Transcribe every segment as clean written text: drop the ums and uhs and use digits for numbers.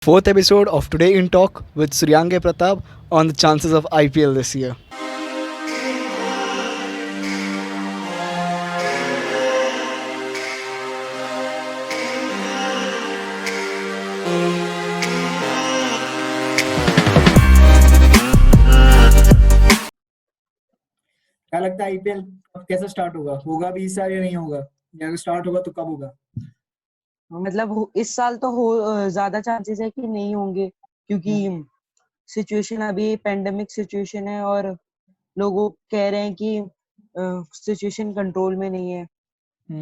Fourth episode of Today in Talk with Suryange Pratap on the chances of IPL this year. क्या लगता है IPL कैसे start होगा? होगा भी इस साल या नहीं होगा? या अगर स्टार्ट होगा तो कब होगा? मतलब इस साल तो ज्यादा चांसेस है कि नहीं होंगे, क्योंकि सिचुएशन अभी पेंडेमिक सिचुएशन है और लोगों कह रहे हैं कि सिचुएशन कंट्रोल में नहीं है।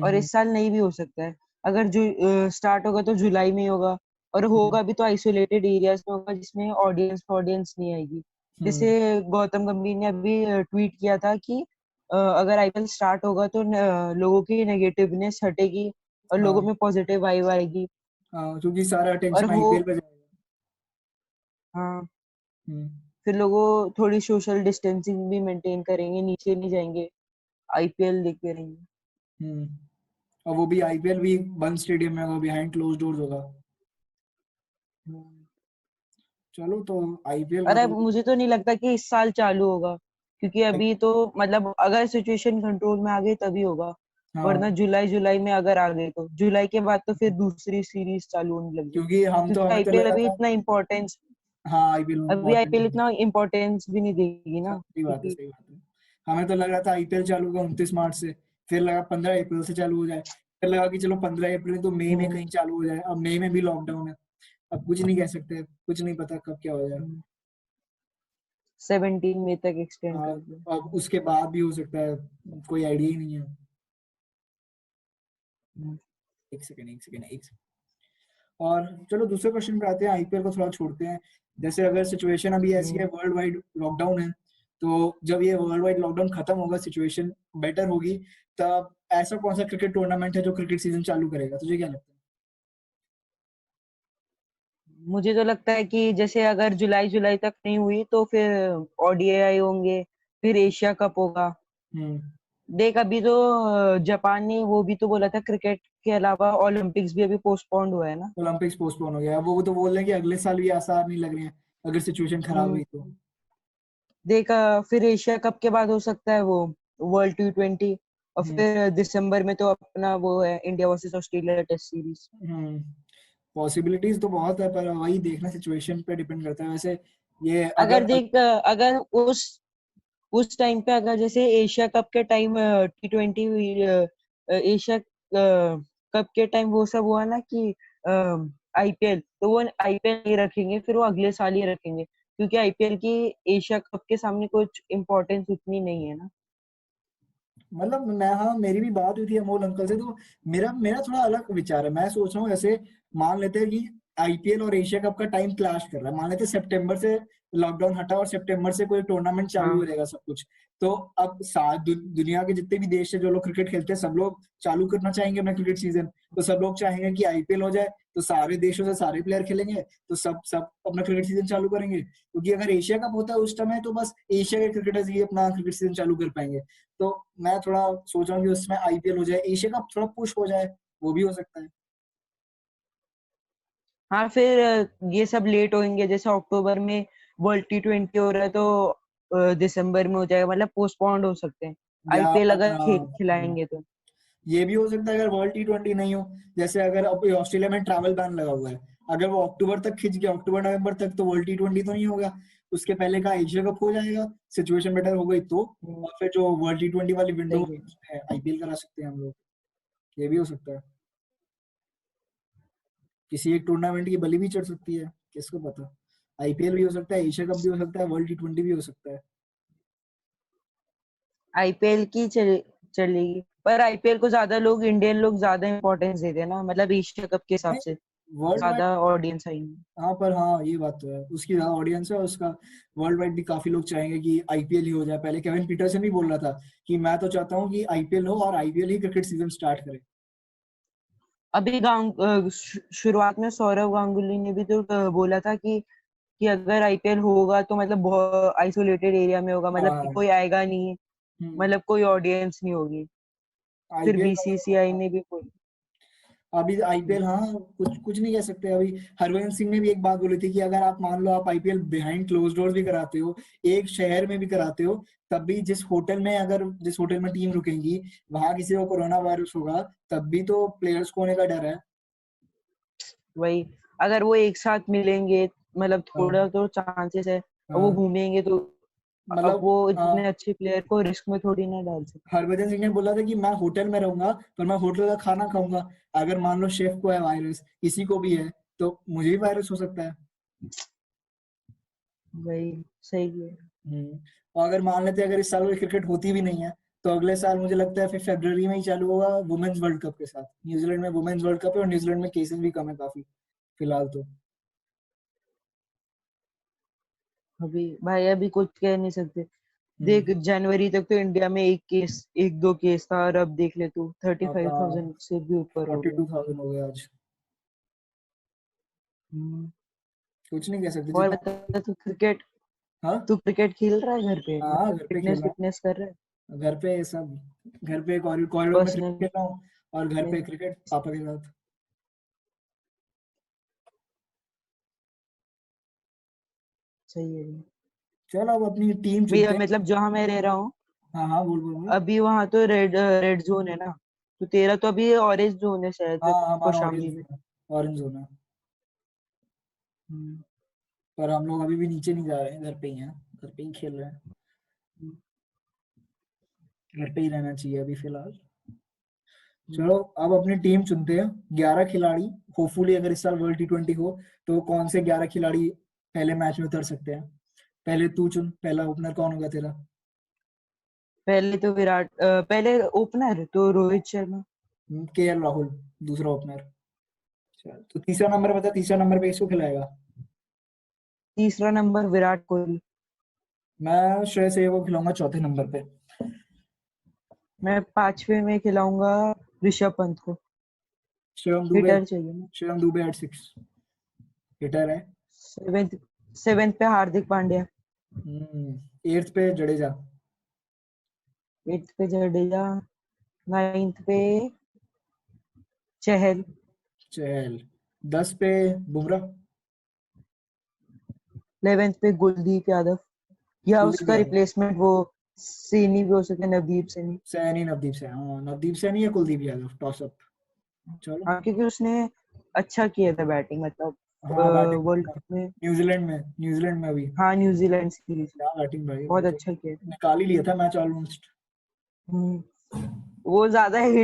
और इस साल नहीं भी हो सकता है। अगर जो स्टार्ट होगा तो जुलाई में ही होगा, और होगा भी तो आइसोलेटेड एरियाज में होगा जिसमें ऑडियंस नहीं आएगी। जैसे गौतम गंभीर ने अभी ट्वीट किया था कि अगर आईपीएल स्टार्ट होगा तो लोगों की नेगेटिवनेस हटेगी और लोगों में पॉजिटिव वाइब आएगी। क्योंकि सारा और अटेंशन वो आईपीएल पे जाएगा। हाँ, हम्म, फिर लोगों थोड़ी सोशल डिस्टेंसिंग भी मेंटेन करेंगे, नीचे नहीं जाएंगे, आईपीएल देखते रहेंगे। हम्म। और वो भी आईपीएल भी बंद स्टेडियम में होगा, बिहाइंड क्लोज डोर्स होगा। चलो तो आईपीएल का अरे तो मुझे तो नहीं लगता कि इस साल चालू होगा, क्योंकि अभी तो मतलब अगर सिचुएशन कंट्रोल में आ गई तभी होगा, वरना हाँ, जुलाई में अगर आ गई तो जुलाई के बाद तो फिर दूसरी सीरीज चालू होने लग जाएगी, क्योंकि हम तो क्योंकि हमें तो आईपीएल लगा अभी था। इतना इम्पोर्टेंस हाँ, आईपीएल अभी इम्पोर्टेंट आईपीएल है। इतना इम्पोर्टेंस भी नहीं देगी ना, सही बात है, क्योंकि सही बात है। हमें तो लग रहा था आईपीएल चालू होगा 29 मार्च से, फिर लगा 15 अप्रैल से चालू हो जाए, फिर लगा कि चलो 15 अप्रैल तो मई में कहीं चालू हो जाए। अब मई में भी लॉकडाउन है। अब कुछ नहीं कह सकते, कुछ नहीं पता कब क्या हो जाए। 17 मई तक एक्सटेंड हाँ, कर दिया। अब उसके बाद भी हो सकता है, कोई आइडिया ही नहीं है। एक सेकंड, एक सेकंड, एक सेकंड। और चलो दूसरे क्वेश्चन पे आते हैं, आईपीएल को थोड़ा छोड़ते हैं। जैसे अगर सिचुएशन अभी ऐसी है, वर्ल्ड वाइड लॉकडाउन है, तो जब ये वर्ल्ड वाइड लॉकडाउन खत्म होगा, सिचुएशन बेटर होगी, तब ऐसा कौन सा क्रिकेट टूर्नामेंट है जो क्रिकेट सीजन चालू करेगा? तुझे क्या लगता है? मुझे तो लगता है कि जैसे अगर जुलाई तक नहीं हुई तो फिर ओडीआई होंगे, फिर एशिया कप होगा। हम्म। देख अभी तो जापान ने वो भी तो बोला था, क्रिकेट के अलावा ओलंपिक्स भी अभी पोस्टपोन्ड हुआ है ना। ओलंपिक्स पोस्टपोन हो गया, वो तो बोल रहे हैं कि अगले साल भी आसार नहीं लग रहे हैं अगर सिचुएशन खराब हम्म हुई तो। देख फिर एशिया कप के बाद हो सकता है वो वर्ल्ड T20, और हम्म। फिर दिसंबर में तो अपना वो है India versus Australia test series. हम्म। पॉसिबिलिटीज तो बहुत है, पर वही देखना, सिचुएशन पे डिपेंड करता है वैसे। ये अगर अगर देख अगर उस टाइम पे अगर जैसे एशिया कप के टाइम T20 एशिया कप के टाइम वो सब हुआ ना कि आईपीएल, तो वो आईपीएल नहीं रखेंगे, फिर वो अगले साल ही रखेंगे, क्योंकि आईपीएल की एशिया कप के सामने कुछ इम्पोर्टेंस उतनी नहीं है ना। मतलब मैं, हाँ, मेरी भी बात हुई थी अमोल अंकल से, तो मेरा मेरा थोड़ा अलग विचार है। मैं सोच रहा हूँ, ऐसे मान लेते हैं कि आईपीएल और एशिया कप का टाइम क्लैश कर रहा है, मान लेते हैं सितंबर से लॉकडाउन हटा और सितंबर से कोई टूर्नामेंट चालू हो हाँ, जाएगा सब कुछ। तो अब दुनिया के जितने भी देश है जो लोग क्रिकेट खेलते हैं, सब लोग चालू करना चाहेंगे अपना क्रिकेट सीजन। तो सब लोग चाहेंगे कि आईपीएल हो जाए, तो सारे देशों से सारे प्लेयर खेलेंगे, तो सब सब अपना क्रिकेट सीजन चालू करेंगे। क्योंकि अगर एशिया कप होता है उस समय, तो बस एशिया के क्रिकेटर्स ही अपना क्रिकेट सीजन चालू कर पाएंगे। तो मैं थोड़ा सोच रहा हूँ कि उसमें आईपीएल हो जाए, एशिया कप थोड़ा पुश हो जाए, वो भी हो सकता है। हाँ, फिर ये सब लेट होंगे, जैसे अक्टूबर में वर्ल्ड T20 हो रहा है तो दिसंबर में हो जाएगा, मतलब पोस्टपोन्ड हो सकते हैं या आईपीएल अगर हाँ, खिलाएंगे तो। ये भी हो सकता है अगर वर्ल्ड T20 नहीं हो। जैसे अगर अब ऑस्ट्रेलिया में ट्रैवल बैन लगा हुआ है, अगर वो अक्टूबर तक खिंच गया, अक्टूबर नवंबर तक, तो वर्ल्ड T20 तो नहीं होगा। उसके पहले का एशिया कप हो जाएगा, सिचुएशन बेटर हो गई तो। हम्म, और फिर जो वर्ल्ड T20 वाली विंडो सही है। है, आईपीएल करा सकते हैं हम लोग। ये भी हो सकता है, किसी एक टूर्नामेंट की बलि भी चढ़ सकती है, किसको पता। आईपीएल भी हो सकता है, एशिया कप भी हो सकता है, वर्ल्ड T20 भी हो सकता है। आईपीएल की चलेगी, पर आईपीएल को ज्यादा लोग इंडियन लोग ज्यादा इंपॉर्टेंस देते हैं ना, मतलब एशिया कप के हिसाब नहीं, से वर्ल्ड वाइड। ज्यादा ऑडियंस आएंगे। हाँ, पर हाँ, ये बात तो है, उसकी ज्यादा ऑडियंस है, और उसका वर्ल्ड वाइड भी काफी लोग चाहेंगे कि आईपीएल ही हो जाए। पहले केविन पीटरसन भी बोल रहा था कि मैं तो चाहता हूँ कि आईपीएल हो और आईपीएल ही क्रिकेट सीजन स्टार्ट करे। अभी शुरुआत में सौरव गांगुली ने भी तो बोला था कि अगर आईपीएल होगा तो मतलब बहुत आइसोलेटेड एरिया में होगा, मतलब कि हाँ। कोई आएगा नहीं, हम्म। मतलब कोई ऑडियंस नहीं होगी। फिर आईपीएल का तो बीसीसीआई हाँ, ने भी बोला। अभी आईपीएल, हाँ, कुछ कुछ नहीं कह सकते अभी। हरभजन सिंह ने भी एक बात बोली थी कि अगर आप मान लो आप आईपीएल बिहाइंड क्लोज डोर्स भी कराते हो, एक शहर में भी कराते हो, तब भी जिस होटल में टीम रुकेंगी वहां किसी को कोरोना वायरस होगा, तब भी तो प्लेयर्स को होने का डर है। वही, अगर वो एक साथ मिलेंगे मतलब थोड़ा हाँ, तो चांसेस है, और वो हाँ, घूमेंगे तो अब मतलब वो इतने अच्छे प्लेयर को रिस्क में थोड़ी ना डाल सकते। हरभजन सिंह ने बोला था कि मैं होटल में रहूंगा पर मैं होटल का खाना खाऊंगा। अगर मान लो शेफ को है वायरस, किसी को भी है, तो मुझे भी वायरस हो सकता है। वही सही है। और अगर मान लेते हैं अगर इस साल कोई क्रिकेट होती भी नहीं है, तो अगले साल मुझे लगता है फिर फरवरी में ही चालू होगा वुमेन्स वर्ल्ड कप के साथ। न्यूजीलैंड में वुमेन्स वर्ल्ड कप है और न्यूजीलैंड में केसेस भी कम है काफी फिलहाल तो। अभी भाई अभी कुछ कह नहीं सकते। देख, हम्म जनवरी तक तो इंडिया में एक दो केस था, और अब देख ले तू अब 35,000 से भी ऊपर हो गया। 42,000 हो गया आज। हम्म। कुछ नहीं कह सकते और जितना। बता, हाँ, तू क्रिकेट खेल रहा है घर पे, हाँ, मतलब घर पे फिटनेस खेल रहा फिटनेस कर रहा है हूँ। घर पे सब, घर पे कॉरिडोर में क्रिकेट पर्सनल? खेल रहा हूँ और घर पे क्रिकेट पापा के साथ। सही है। चलो अब अपनी टीम भैया चुनते हैं। मतलब जहाँ मैं रह रहा हूँ, हाँ, हाँ, बोल बोल बोल। अभी वहां तो रेड जोन है ना, तो तेरा तो अभी ऑरेंज जोन है शायद हाँ, हमारा कौशाम्बी ऑरेंज में। जोन है, ऑरेंज जोन है। हम्म। पर हम लोग अभी भी नीचे नहीं जा रहे हैं, घर पे ही हैं, घर पे ही खेल रहे हैं। घर पे ही रहना चाहिए अभी फिलहाल। चलो अब अपनी टीम चुनते हैं, 11 खिलाड़ी। होपफुली अगर इस साल वर्ल्ड T20 हो तो कौन से 11 खिलाड़ी पहले मैच में उतर सकते हैं। पहले तू चुन, पहला ओपनर कौन होगा तेरा। पहले ओपनर तो रोहित शर्मा। KL राहुल, दूसरा ओपनर। चल तो तीसरा नंबर बता, तीसरा नंबर पे इसको खिलाएगा। तीसरा नंबर विराट कोहली। मैं श्रेयस अय्यर को खिलाऊंगा चौथे नंबर पे। मैं पांचवे में खिलाऊंगा ऋषभ पंत को। शिवम दुबे। हिटर चाहिए ना। शिवम दुबे @6 हिटर है। सेवेंथ सेवेंथ पे हार्दिक पांड्या। 8th पे Jadeja. Eighth pay Jadeja. Ninth पे चहल। चहल। 10 पे बुमराह। 11th पे कुलदीप यादव, या कुलदीप उसका यादव। रिप्लेसमेंट वो सैनी भी हो सकता है, नवदीप सैनी। सैनी, नवदीप सैनी, हाँ, नवदीप सैनी या कुलदीप यादव टॉस अप। चलो। हाँ, क्योंकि उसने अच्छा किया था बैटिंग, मतलब हाँ, बैटिंग वर्ल्ड कप में। न्यूजीलैंड में अभी हाँ, न्यूजीलैंड सीरीज में क्या बैटिंग भाई, वो बहुत तो अच्छा किया था। निकाल ही लिया था मैच ऑलमोस्ट। हम्म। वो ज्यादा ही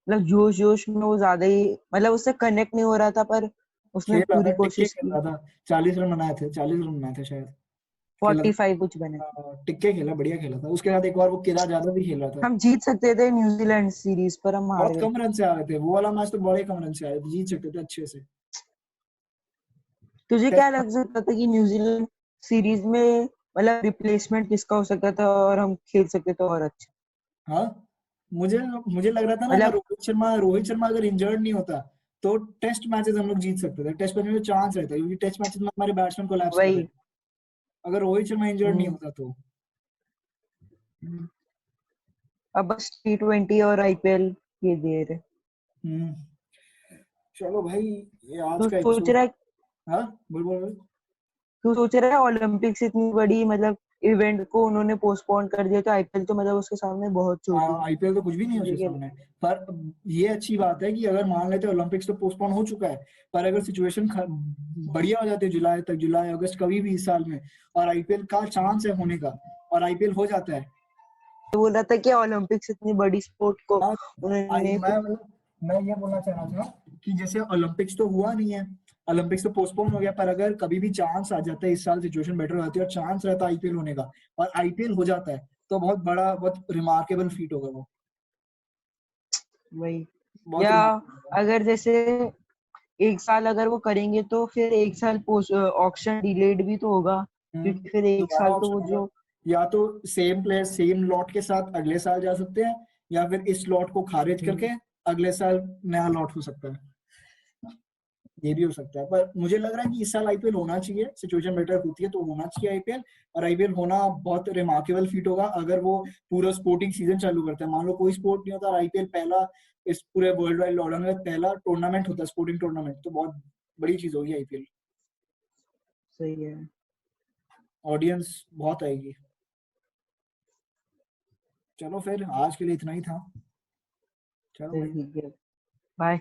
मतलब जोश जोश में वो ज्यादा ही, मतलब उससे कनेक्ट नहीं हो रहा था, पर उसने खेल रहा था, पूरी टिक्के कोशिश खेल की। रहा था। 40 रन बनाए थे शायद। खेला 45 कुछ बने। था, टिक्के खेला, बढ़िया खेला था। उसके साथ एक बार वो केदार जाधव भी खेल रहा था। हम जीत सकते थे न्यूजीलैंड सीरीज, पर हम हार बहुत गए। कम रन से आ गए थे, वो वाला मैच तो बड़े कम रन से आए थे, जीत सकते थे अच्छे से। तुझे क्या टेस्ट। लग सकता था कि न्यूजीलैंड सीरीज में मतलब रिप्लेसमेंट किसका हो सकता था और हम खेल सकते थे और अच्छा? हाँ, मुझे मुझे लग रहा था ना, अगर मतलब रोहित शर्मा अगर इंजर्ड नहीं होता तो टेस्ट मैचेस हम लोग जीत सकते थे। टेस्ट मैच में चांस रहता है क्योंकि टेस्ट मैचेस में हमारे बैट्समैन कोलैप्स कर रहे वही। हैं। अगर रोहित शर्मा इंजर्ड नहीं हम्म। होता तो। हम्म। अब बस T20 और IPL ये देर है। हम्म चलो भाई, ये आज तू का सोच एपिसोड। रहा है हाँ, बोल बोल बोल। तू सोच रहा है ओलंपिक्स इतनी बड़ी मतलब इवेंट को उन्होंने पोस्टपोन कर दिया, तो आईपीएल तो मतलब उसके सामने बहुत छोटी है। आईपीएल तो कुछ भी नहीं है तुझे उसके क्या सामने। पर ये अच्छी बात है कि अगर मान लेते ओलंपिक्स तो पोस्टपोन हो चुका है, पर अगर सिचुएशन बढ़िया हो जाती है जुलाई तक, जुलाई अगस्त कभी भी इस साल में, और आईपीएल का चांस है होने का, और आईपीएल हो जाता है। बोल रहा था कि ओलंपिक्स इतनी बड़ी स्पोर्ट को हाँ, उन्होंने मैं ये बोलना चाह रहा था कि जैसे ओलंपिक्स तो हुआ नहीं है, ओलंपिक्स तो पोस्टपोन हो गया, पर अगर कभी भी चांस आ जाता है, इस साल सिचुएशन बेटर हो जाती है और चांस रहता है आईपीएल होने का, और आईपीएल हो जाता है, तो बहुत बड़ा, बहुत रिमार्केबल फीट होगा वो। वही, बहुत या रिमार्केबल होगा। अगर जैसे एक साल अगर वो करेंगे तो फिर एक साल पोस्ट ऑक्शन डिलेड भी तो होगा, क्योंकि फिर एक दोबारा साल तो ऑप्शन वो होगा। जो या तो सेम प्लेयर सेम लॉट के साथ अगले साल जा सकते हैं, या फिर इस लॉट को खारिज करके अगले साल नया लॉट हो सकता है। ये भी हो सकता है, पर मुझे लग रहा है कि इस साल आईपीएल होना चाहिए, सिचुएशन बेटर होती है तो होना चाहिए आईपीएल। और आईपीएल होना बहुत रिमार्केबल फीट होगा अगर वो पूरा स्पोर्टिंग सीजन चालू करता है। मान लो कोई स्पोर्ट नहीं होता और आईपीएल पहला इस पूरे वर्ल्ड वाइड लॉकडाउन में पहला टूर्नामेंट होता है, स्पोर्टिंग टूर्नामेंट, तो बहुत बड़ी चीज होगी आईपीएल। सही है। ऑडियंस बहुत आएगी। चलो फिर आज के लिए इतना ही था। चलो चलो भाई। ठीक है, बाय।